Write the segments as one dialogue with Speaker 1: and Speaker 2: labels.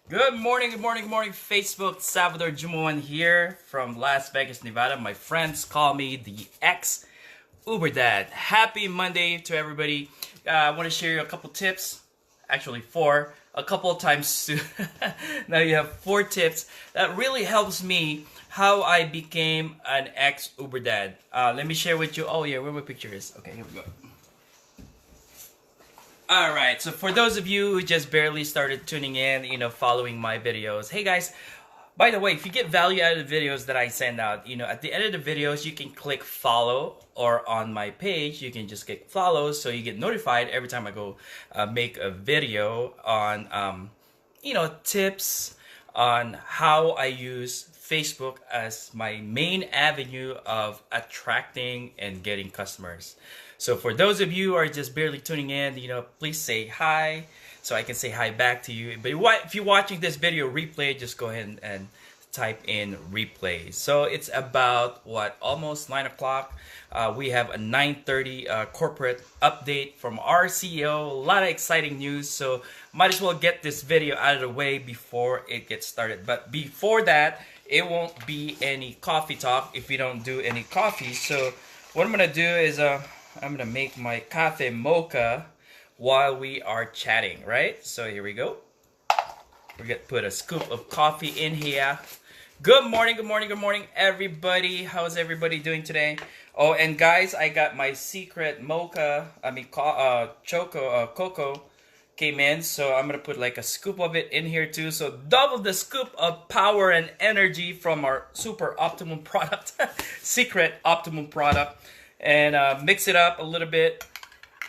Speaker 1: Good morning, good morning, good morning, Facebook. Salvador Jumoan here from Las Vegas, Nevada. My friends call me the ex Uberdad. Happy Monday to everybody. I want to share you a couple tips, actually four, a couple of times soon. Now you have four tips that really helps me how I became an ex Uberdad. Let me share with you. Oh yeah, where my picture is. Okay, here we go. Alright, so for those of you who just barely started tuning in, following my videos, hey guys, by the way, if you get value out of the videos that I send out, at the end of the videos, you can click follow, or on my page, you can just click follow so you get notified every time I go make a video on, tips on how I use Facebook as my main avenue of attracting and getting customers. So for those of you who are just barely tuning in, please say hi so I can say hi back to you. But if you're watching this video replay, just go ahead and type in replay. So it's about almost 9 o'clock. We have a 9:30 corporate update from our CEO. A lot of exciting news, so might as well get this video out of the way before it gets started. But before that, it won't be any coffee talk if we don't do any coffee. So what I'm gonna do is I'm gonna make my cafe mocha while we are chatting, right? So here we go. We're gonna put a scoop of coffee in here. Good morning, good morning, good morning, everybody. How's everybody doing today? Oh, and guys, I got my secret mocha, cocoa came in, so I'm gonna put like a scoop of it in here too. So double the scoop of power and energy from our super optimum product, secret optimum product. And mix it up a little bit.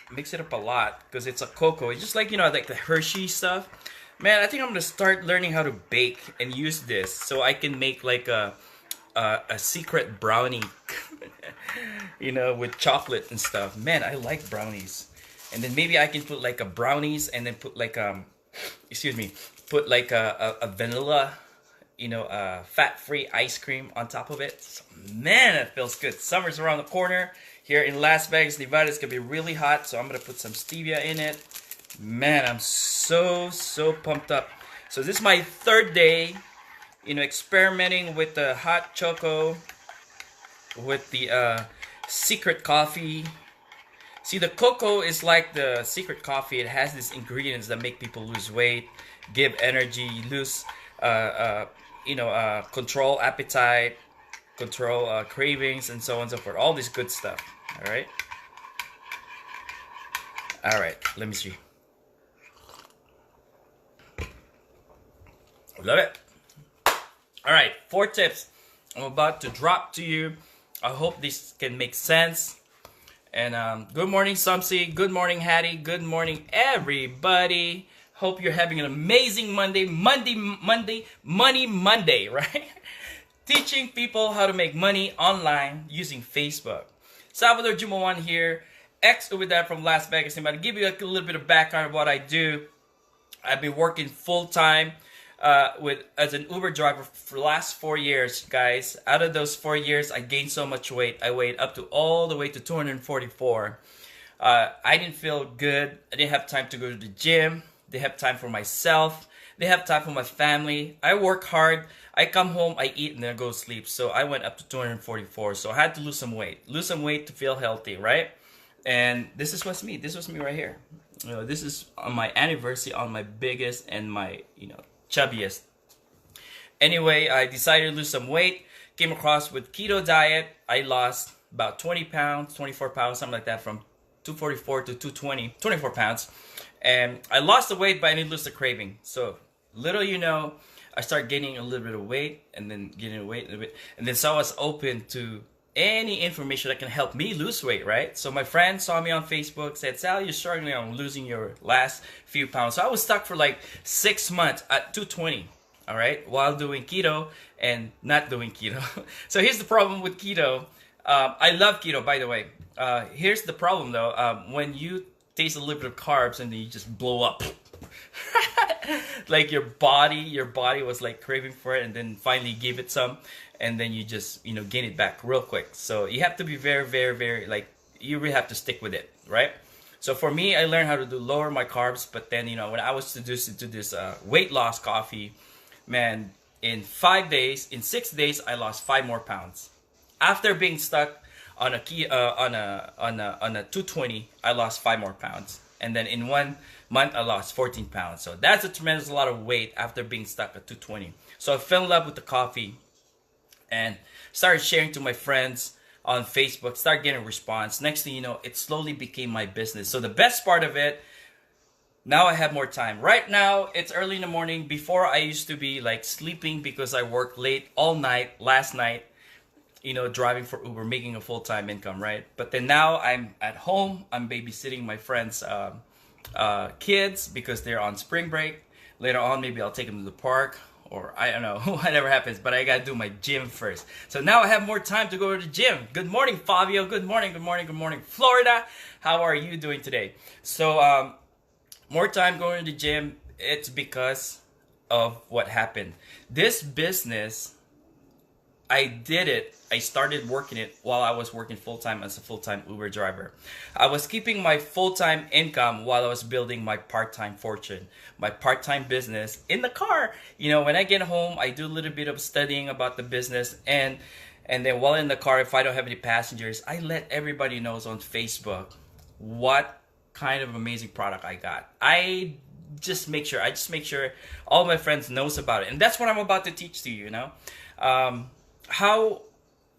Speaker 1: Mix it up a lot because it's a cocoa. It's just like, like the Hershey stuff. Man, I think I'm going to start learning how to bake and use this so I can make like a secret brownie, with chocolate and stuff. Man, I like brownies. And then maybe I can put like a brownies and then put like, put like a vanilla, fat-free ice cream on top of it. So, man, it feels good. Summer's around the corner. Here in Las Vegas, Nevada, it's gonna be really hot, so I'm gonna put some stevia in it. Man, I'm so pumped up. So this is my third day, experimenting with the hot choco, with the secret coffee. See, the cocoa is like the secret coffee. It has these ingredients that make people lose weight, give energy, lose control appetite, control cravings, and so on and so forth. All this good stuff. All right, let me see. Love it. All right, 4 tips I'm about to drop to you. I hope this can make sense. And good morning, Sumsy. Good morning, Hattie. Good morning, everybody. Hope you're having an amazing Monday, Money Monday, right? Teaching people how to make money online using Facebook. Salvador Jumoan here, ex-Uberdad from Las Vegas. I'm going to give you a little bit of background of what I do. I've been working full-time as an Uber driver for the last 4 years, guys. Out of those 4 years, I gained so much weight. I weighed up to all the way to 244. I didn't feel good. I didn't have time to go to the gym. Didn't have time for myself. They have time for my family. I work hard. I come home, I eat, and then I go to sleep. So I went up to 244. So I had to lose some weight. Lose some weight to feel healthy, right? And this was me. This was me right here. This is on my anniversary, on my biggest and my, chubbiest. Anyway, I decided to lose some weight. Came across with keto diet. I lost about 20 pounds, 24 pounds, something like that, from 244 to 220, 24 pounds. And I lost the weight, but I didn't lose the craving. So little I started gaining a little bit of weight, and then gaining weight a little bit, and then so I was open to any information that can help me lose weight, right? So my friend saw me on Facebook, said, "Sal, you're struggling on losing your last few pounds." So I was stuck for like 6 months at 220, all right, while doing keto and not doing keto. So here's the problem with keto. I love keto, by the way. Here's the problem though. When you taste a little bit of carbs and then you just blow up. Like your body was like craving for it, and then finally give it some, and then you just gain it back real quick. So you have to be very, very, very, like, you really have to stick with it, right? So for me, I learned how to lower my carbs. But then, when I was introduced into this weight loss coffee, man, in 5 days, in 6 days, I lost 5 more pounds. After being stuck on a 220, I lost 5 more pounds. And then in 1 month, I lost 14 pounds. So that's a tremendous lot of weight after being stuck at 220. So I fell in love with the coffee and started sharing to my friends on Facebook, started getting a response. Next thing you know, it slowly became my business. So the best part of it, now I have more time. Right now, it's early in the morning. Before, I used to be like sleeping because I worked late all night, last night, driving for Uber, making a full-time income, right? But then now I'm at home. I'm babysitting my friends' kids because they're on spring break. Later on, maybe I'll take them to the park, or I don't know, whatever happens, but I gotta do my gym first. So now I have more time to go to the gym. Good morning, Fabio. Good morning, good morning, good morning, Florida. How are you doing today? So, more time going to the gym, it's because of what happened. This business, I started working it while I was working full-time as a full-time Uber driver. I was keeping my full-time income while I was building my part-time fortune, my part-time business in the car. When I get home, I do a little bit of studying about the business, and then while in the car, if I don't have any passengers, I let everybody know on Facebook what kind of amazing product I got. I just make sure all my friends knows about it. And that's what I'm about to teach to you, how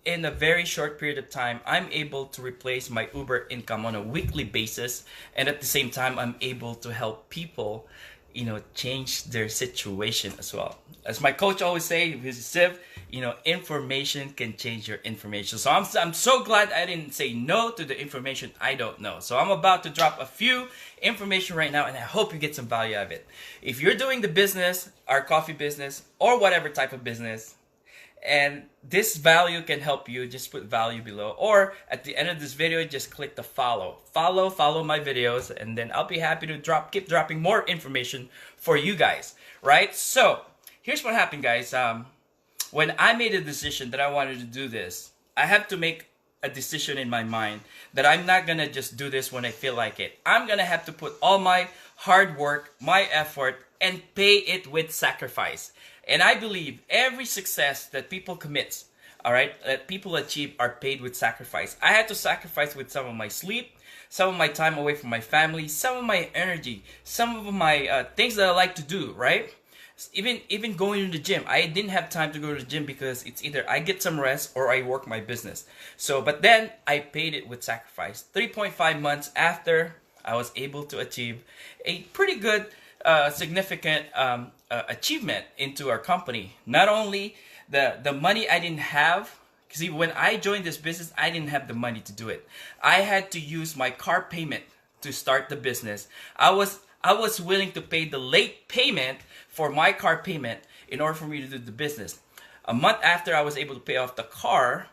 Speaker 1: in a very short period of time, I'm able to replace my Uber income on a weekly basis. And at the same time, I'm able to help people, change their situation as well. As my coach always say, Siv, information can change your information. So I'm so glad I didn't say no to the information I don't know. So I'm about to drop a few information right now, and I hope you get some value out of it. If you're doing the business, our coffee business, or whatever type of business, and this value can help you, just put value below, or at the end of this video, just click the follow my videos, and then I'll be happy to keep dropping more information for you guys, right? So here's what happened, guys. When I made a decision that I wanted to do this, I have to make a decision in my mind that I'm not gonna just do this when I feel like it. I'm gonna have to put all my hard work, my effort, and pay it with sacrifice. And I believe every success that people commit, all right, that people achieve are paid with sacrifice. I had to sacrifice with some of my sleep, some of my time away from my family, some of my energy, some of my things that I like to do, right? Even going to the gym. I didn't have time to go to the gym because it's either I get some rest or I work my business. So, but then I paid it with sacrifice. 3.5 months after, I was able to achieve a pretty good, significant achievement into our company. Not only the money I didn't have, see, when I joined this business, I didn't have the money to do it. I had to use my car payment to start the business. I was willing to pay the late payment for my car payment in order for me to do the business. A month after, I was able to pay off the car,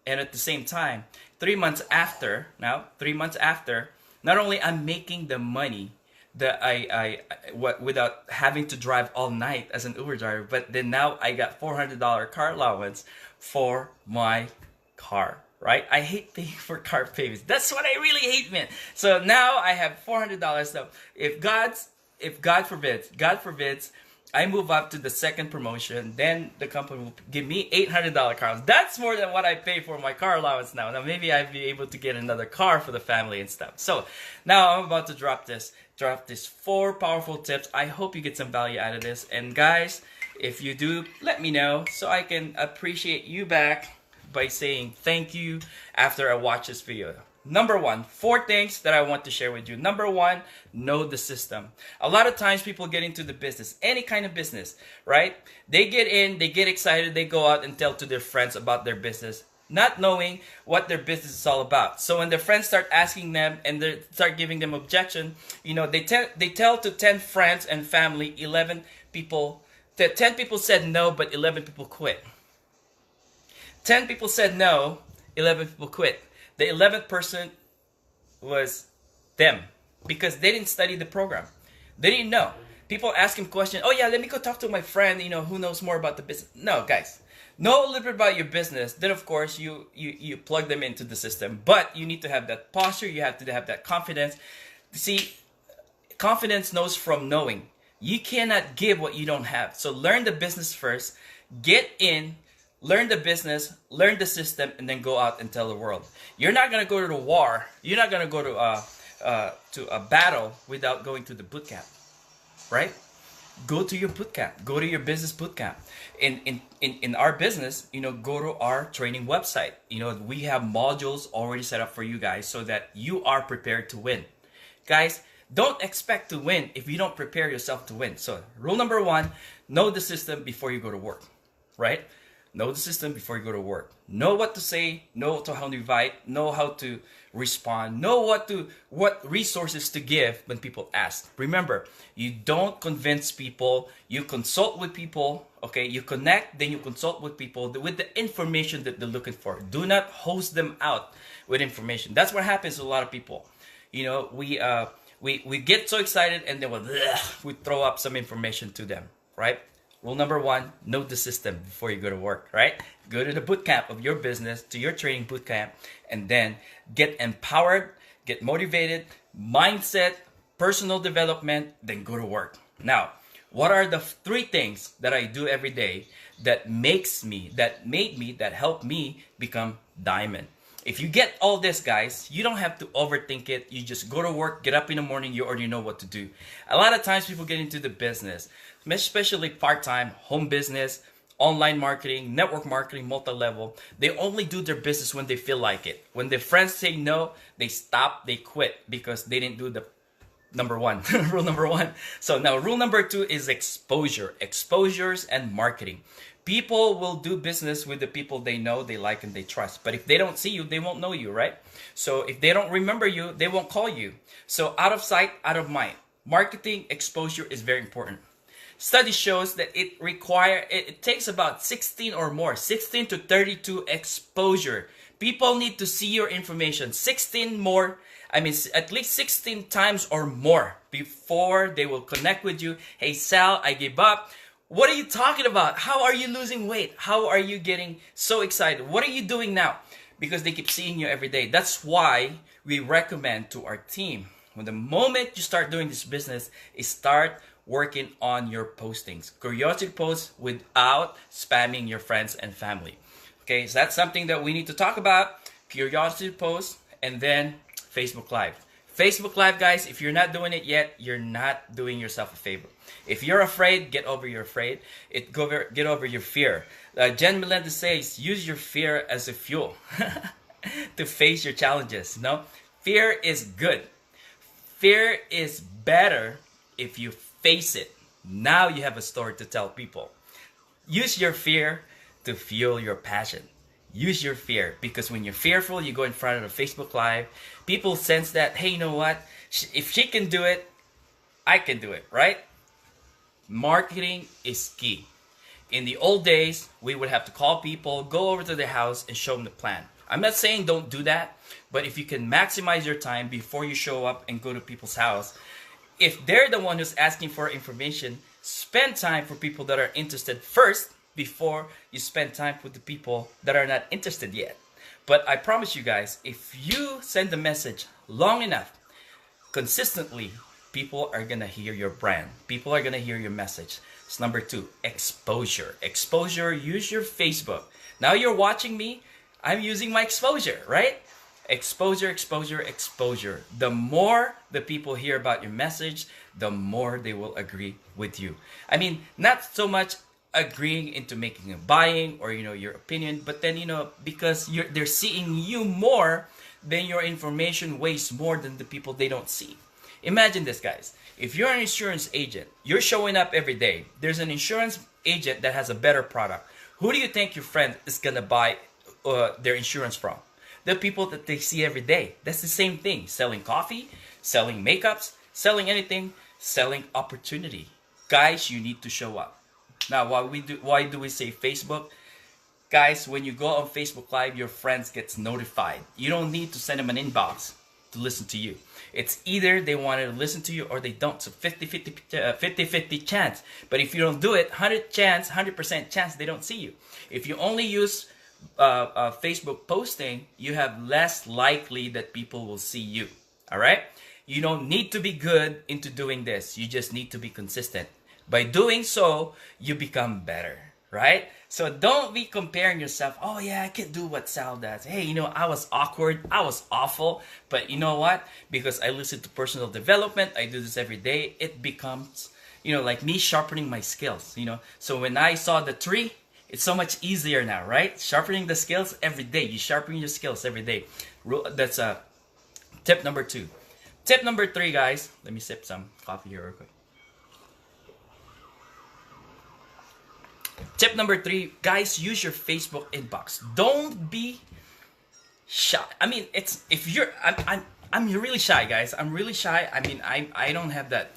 Speaker 1: and at the same time, 3 months after, not only I'm making the money that without having to drive all night as an Uber driver, but then now I got $400 car allowance for my car, right? I hate paying for car payments. That's what I really hate, man. So now I have $400. So if God forbids, I move up to the second promotion, then the company will give me $800 car allowance. That's more than what I pay for my car allowance now. Now maybe I'd be able to get another car for the family and stuff. So now I'm about to drop this 4 powerful tips. I hope you get some value out of this. And guys, if you do, let me know so I can appreciate you back by saying thank you after I watch this video. Number 1, 4 things that I want to share with you. Number 1, know the system. A lot of times people get into the business, any kind of business, right? They get in, they get excited, they go out and tell to their friends about their business, not knowing what their business is all about. So when their friends start asking them and they start giving them objection, they tell to 10 friends and family, 11 people, 10 people said no, but 11 people quit. 10 people said no, 11 people quit. The 11th person was them because they didn't study the program. They didn't know. People ask him questions. Oh yeah, let me go talk to my friend, who knows more about the business. No, guys. Know a little bit about your business. Then of course you plug them into the system. But you need to have that posture. You have to have that confidence. See, confidence knows from knowing. You cannot give what you don't have. So learn the business first, get in, learn the business, learn the system, and then go out and tell the world. You're not gonna go to the war. You're not gonna go to a battle without going to the boot camp, right? Go to your boot camp. Go to your business boot camp. In our business, go to our training website. We have modules already set up for you guys so that you are prepared to win. Guys, don't expect to win if you don't prepare yourself to win. So rule number 1, know the system before you go to work, right? Know the system before you go to work. Know what to say, know how to invite, know how to respond, know what resources to give when people ask. Remember, you don't convince people, you consult with people, okay? You connect, then you consult with people with the information that they're looking for. Do not hose them out with information. That's what happens to a lot of people. We get so excited and then we throw up some information to them, right? Rule number 1, know the system before you go to work, right? Go to the boot camp of your business, to your training boot camp, and then get empowered, get motivated, mindset, personal development, then go to work. Now, what are the 3 things that I do every day that help me become diamond? If you get all this, guys, you don't have to overthink it. You just go to work, get up in the morning, you already know what to do. A lot of times people get into the business, especially part-time, home business, online marketing, network marketing, multi-level. They only do their business when they feel like it. When their friends say no, they stop, they quit because they didn't do the number 1, rule number 1. So now rule number 2 is exposure, exposures and marketing. People will do business with the people they know, they like, and they trust. But if they don't see you, they won't know you, right? So if they don't remember you, they won't call you. So out of sight, out of mind. Marketing exposure is very important. Study shows that it takes about 16 or more, 16 to 32 exposure. People need to see your information at least 16 times or more before they will connect with you. Hey, Sal, I gave up. What are you talking about? How are you losing weight? How are you getting so excited? What are you doing now? Because they keep seeing you every day. That's why we recommend to our team, when the moment you start doing this business, is start working on your postings. Curiosity posts without spamming your friends and family. Okay, so that's something that we need to talk about. Curiosity posts, and then Facebook Live. Facebook Live, guys, if you're not doing it yet, you're not doing yourself a favor. If you're afraid, get over your afraid. Get over your fear. Jen Melendez says, use your fear as a fuel to face your challenges. Fear is good. Fear is better if you face it. Now you have a story to tell people. Use your fear to fuel your passion. Use your fear, because when you're fearful, you go in front of a Facebook Live. People sense that, hey, you know what? If she can do it, I can do it, right? Marketing is key. In the old days, we would have to call people, go over to their house, and show them the plan. I'm not saying don't do that, but if you can maximize your time before you show up and go to people's house, if they're the one who's asking for information, spend time for people that are interested first before you spend time with the people that are not interested yet. But I promise you guys, if you send the message long enough, consistently, people are gonna hear your brand. People are gonna hear your message. It's number 2, exposure. Exposure, use your Facebook. Now you're watching me, I'm using my exposure, right? Exposure, exposure, exposure. The more the people hear about your message, the more they will agree with you. I mean, not so much agreeing into making a buying or your opinion, but then because they're seeing you more, then your information weighs more than the people they don't see. Imagine this, guys. If you're an insurance agent, you're showing up every day. There's an insurance agent that has a better product. Who do you think your friend is gonna buy their insurance from? The people that they see every day. That's the same thing. Selling coffee, selling makeups, selling anything, selling opportunity. Guys, you need to show up. Now, why do we say Facebook? Guys, when you go on Facebook Live, your friends gets notified. You don't need to send them an inbox to listen to you. It's either they want to listen to you or they don't. So 50-50 chance. But if you don't do it, 100% chance they don't see you. If you only use Facebook posting, you have less likely that people will see you. All right? You don't need to be good into doing this. You just need to be consistent. By doing so, you become better, right? So don't be comparing yourself. Oh yeah, I can do what Sal does. Hey, I was awkward. I was awful. But you know what? Because I listen to personal development, I do this every day. It becomes, like me sharpening my skills, So when I saw the tree, it's so much easier now, right? Sharpening the skills every day. You sharpen your skills every day. That's tip number 2. Tip number 3, guys. Let me sip some coffee here real quick. Tip number 3, guys, use your Facebook inbox. Don't be shy. I mean, I'm really shy, guys. I'm really shy. I mean, I don't have that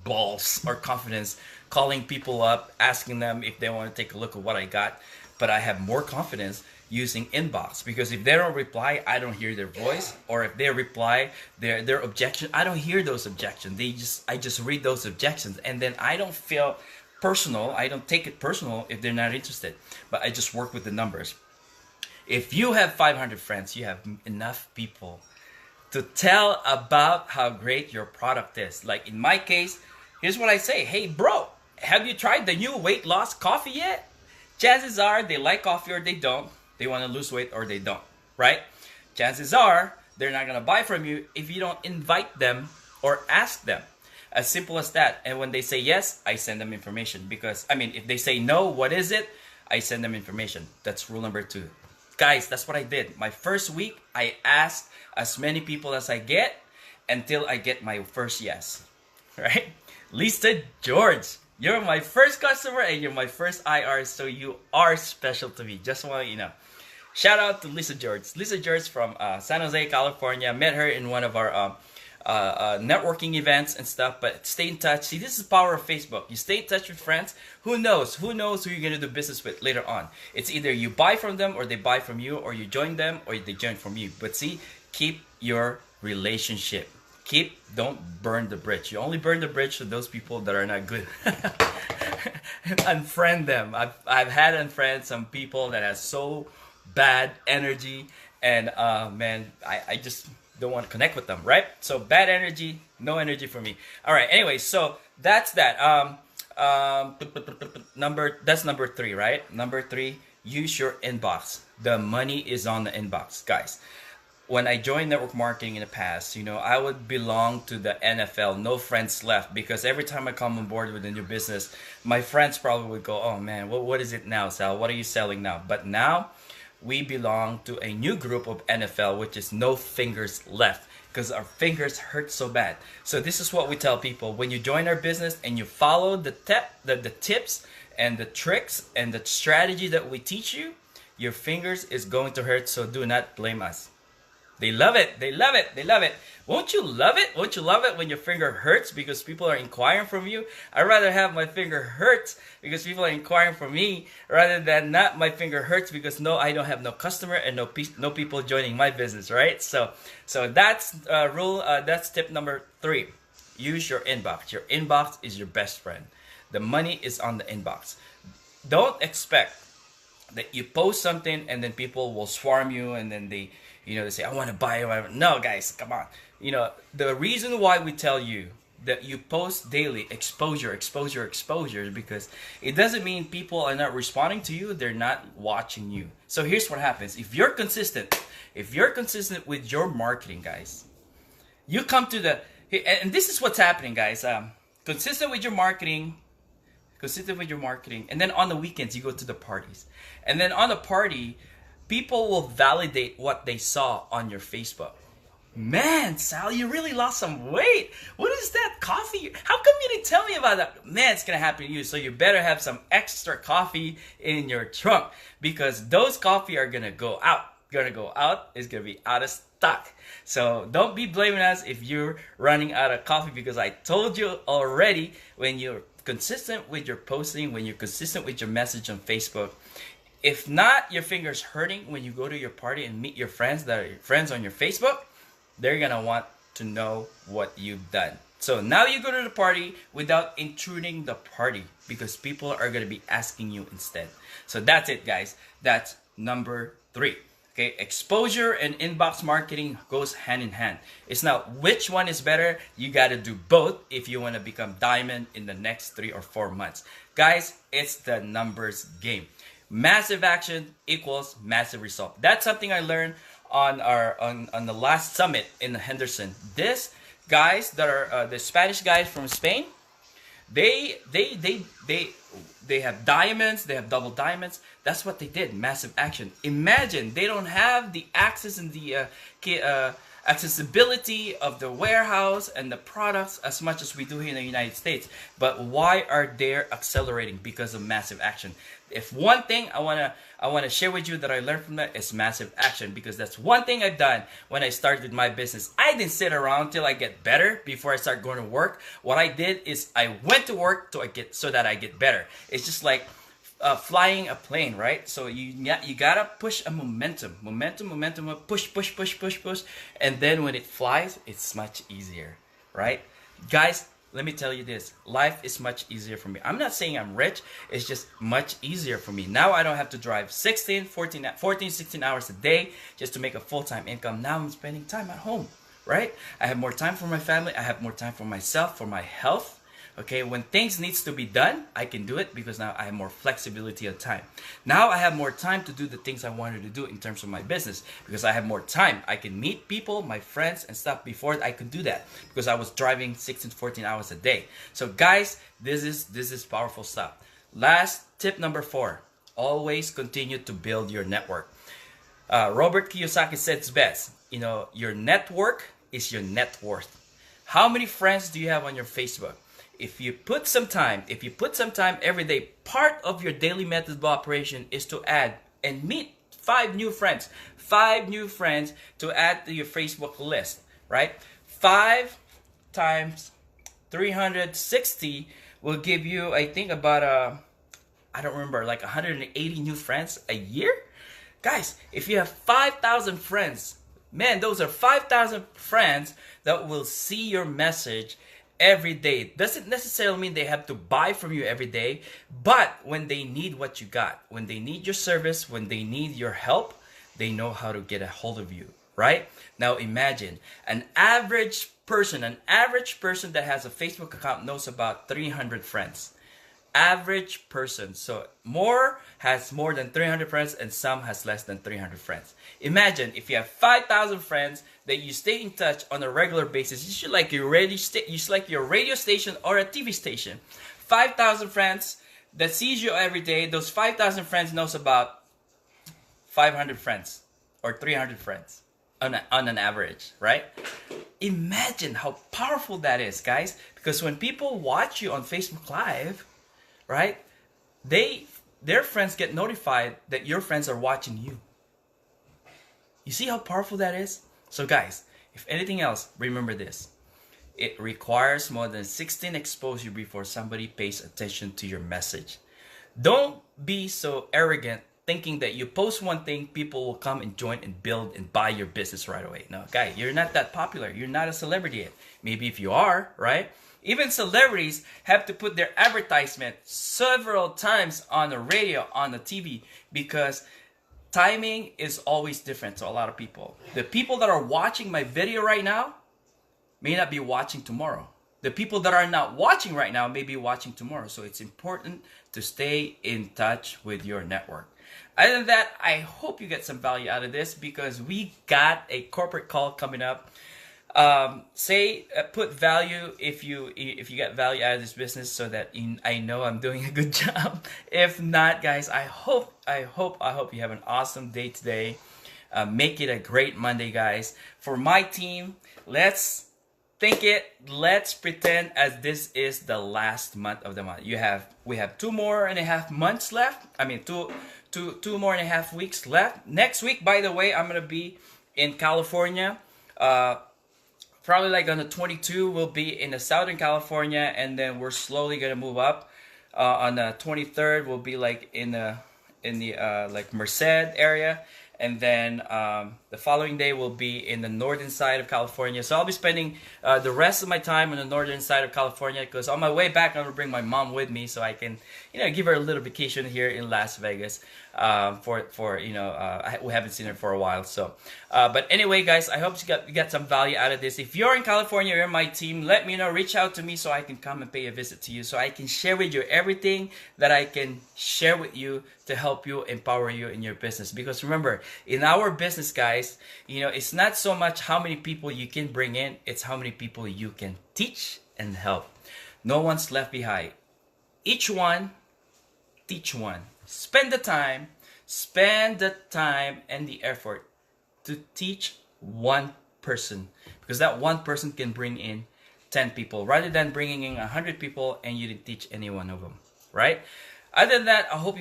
Speaker 1: balls or confidence calling people up, asking them if they want to take a look at what I got. But I have more confidence using inbox, because if they don't reply, I don't hear their voice. Or if they reply their objection, I don't hear those objections. I just read those objections, and then I don't feel personal. I don't take it personal if they're not interested, but I just work with the numbers. If you have 500 friends, you have enough people to tell about how great your product is. Like in my case, here's what I say. Hey bro, have you tried the new weight loss coffee yet? Chances are they like coffee or they don't. They want to lose weight or they don't, right? Chances are they're not going to buy from you if you don't invite them or ask them. As simple as that. And when they say yes, I send them information. Because, if they say no, what is it? I send them information. That's rule number 2. Guys, that's what I did. My first week, I asked as many people as I get until I get my first yes. Right? Lisa George, you're my first customer and you're my first IR, so you are special to me. Just want you know. Shout out to Lisa George. Lisa George from San Jose, California. Met her in one of our networking events and stuff, but stay in touch. See, this is the power of Facebook. You stay in touch with friends. Who knows who you're going to do business with later on. It's either you buy from them or they buy from you, or you join them or they join from you. But see, keep your relationship. Don't burn the bridge. You only burn the bridge to those people that are not good. Unfriend them. I've had unfriend some people that has so bad energy, and man, I just don't want to connect with them, right? So bad energy, no energy for me. All right, anyway, so that's that. That's number 3, right? Number 3, use your inbox. The money is on the inbox, guys. When I joined network marketing in the past, I would belong to the NFL, no friends left, because every time I come on board with a new business, my friends probably would go, oh man, what is it now, Sal? What are you selling now? But now, we belong to a new group of NFL, which is no fingers left, because our fingers hurt so bad. So this is what we tell people. When you join our business and you follow the tips and the tricks and the strategy that we teach you, your fingers is going to hurt, so do not blame us. They love it. They love it. They love it. Won't you love it? Won't you love it when your finger hurts because people are inquiring from you? I'd rather have my finger hurts because people are inquiring from me rather than not my finger hurts because I don't have no customer and no people joining my business, right? So that's that's tip number 3. Use your inbox. Your inbox is your best friend. The money is on the inbox. Don't expect that you post something and then people will swarm you and then they say, I want to buy it. No, guys, come on. The reason why we tell you that you post daily exposure is because it doesn't mean people are not responding to you. They're not watching you. So here's what happens. If you're consistent with your marketing, guys, you come to and this is what's happening, guys. Consistent with your marketing, and then on the weekends, you go to the parties. And then on the party, people will validate what they saw on your Facebook. Man, Sal, you really lost some weight. What is that coffee? How come you didn't tell me about that? Man, it's going to happen to you. So you better have some extra coffee in your trunk because those coffee are going to go out. It's going to be out of stock. So don't be blaming us if you're running out of coffee because I told you already, when you're consistent with your posting, when you're consistent with your message on Facebook, if not your fingers hurting when you go to your party and meet your friends that are your friends on your Facebook, they're going to want to know what you've done. So now you go to the party without intruding the party because people are going to be asking you instead. So that's it, guys. That's number 3. Okay, exposure and inbox marketing goes hand in hand. It's not which one is better. You got to do both if you want to become diamond in the next 3 or 4 months. Guys, it's the numbers game. Massive action equals massive result. That's something I learned on the last summit in Henderson. This guys that are the Spanish guys from Spain, they have diamonds, they have double diamonds. That's what they did. Massive action. Imagine they don't have the access and the accessibility of the warehouse and the products as much as we do here in the United States. But why are they accelerating? Because of massive action. If one thing I wanna share with you that I learned from that is massive action, because that's one thing I've done when I started my business. I didn't sit around till I get better before I start going to work. What I did is I went to work so that I get better. It's just like flying a plane, right? So you gotta push a momentum, push, and then when it flies, it's much easier, right? Guys, let me tell you this, life is much easier for me. I'm not saying I'm rich, it's just much easier for me. Now I don't have to drive 16 hours a day just to make a full-time income. Now I'm spending time at home, right? I have more time for my family, I have more time for myself, for my health. Okay, when things needs to be done, I can do it because now I have more flexibility of time. Now I have more time to do the things I wanted to do in terms of my business because I have more time. I can meet people, my friends and stuff. Before I could do that because I was driving 16 to 14 hours a day. So guys, this is powerful stuff. Last tip number 4, always continue to build your network. Robert Kiyosaki says best, your network is your net worth. How many friends do you have on your Facebook? If you put some time every day, part of your daily method of operation is to add and meet 5 new friends. 5 new friends to add to your Facebook list, right? 5 times 360 will give you, I think, about I don't remember, like 180 new friends a year. Guys, if you have 5,000 friends, man, those are 5,000 friends that will see your message every day. Doesn't necessarily mean they have to buy from you every day, but when they need what you got, when they need your service, when they need your help, they know how to get a hold of you, right? Now imagine an average person that has a Facebook account knows about 300 friends. Average person. So more has more than 300 friends and some has less than 300 friends. Imagine if you have 5,000 friends that you stay in touch on a regular basis. You should like your radio station or a TV station. 5,000 friends that sees you every day. Those 5,000 friends knows about 500 friends or 300 friends on an average, right? Imagine how powerful that is, guys. Because when people watch you on Facebook Live, right, their friends get notified that your friends are watching you. You see how powerful that is? So guys, if anything else, remember this. It requires more than 16 exposure before somebody pays attention to your message. Don't be so arrogant thinking that you post one thing, people will come and join and build and buy your business right away. No, guy, you're not that popular. You're not a celebrity yet. Maybe if you are, right? Even celebrities have to put their advertisement several times on the radio, on the TV, because timing is always different to a lot of people. The people that are watching my video right now may not be watching tomorrow. The people that are not watching right now may be watching tomorrow. So it's important to stay in touch with your network. Other than that, I hope you get some value out of this because we got a corporate call coming up. Put value if you get value out of this business so that I know I'm doing a good job. If not, guys, I hope you have an awesome day today. Make it a great Monday, guys. For my team, let's pretend as this is the last month of the month. We have 2.5 months left. I mean, 2.5 weeks left. Next week, by the way, I'm gonna be in California. Probably like on the 22, we'll be in the Southern California, and then we're slowly gonna move up. On the 23rd, we'll be like in the like Merced area, and then the following day will be in the northern side of California. So I'll be spending the rest of my time on the northern side of California, because on my way back I'm gonna bring my mom with me so I can, give her a little vacation here in Las Vegas. We haven't seen her for a while. So, but anyway, guys, I hope you got some value out of this. If you're in California, you're in my team, let me know. Reach out to me so I can come and pay a visit to you, so I can share with you everything that I can share with you to help you, empower you in your business. Because remember, in our business, guys, it's not so much how many people you can bring in, it's how many people you can teach and help. No one's left behind. Each one, teach one. Spend the time and the effort to teach one person, because that one person can bring in 10 people rather than bringing in 100 people and you didn't teach any one of them, right? Other than that, I hope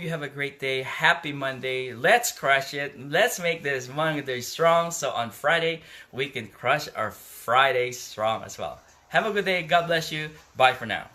Speaker 1: you have a great day. Happy Monday. Let's crush it. Let's make this Monday strong, so on Friday we can crush our Friday strong as well. Have a good day. God bless you. Bye for now.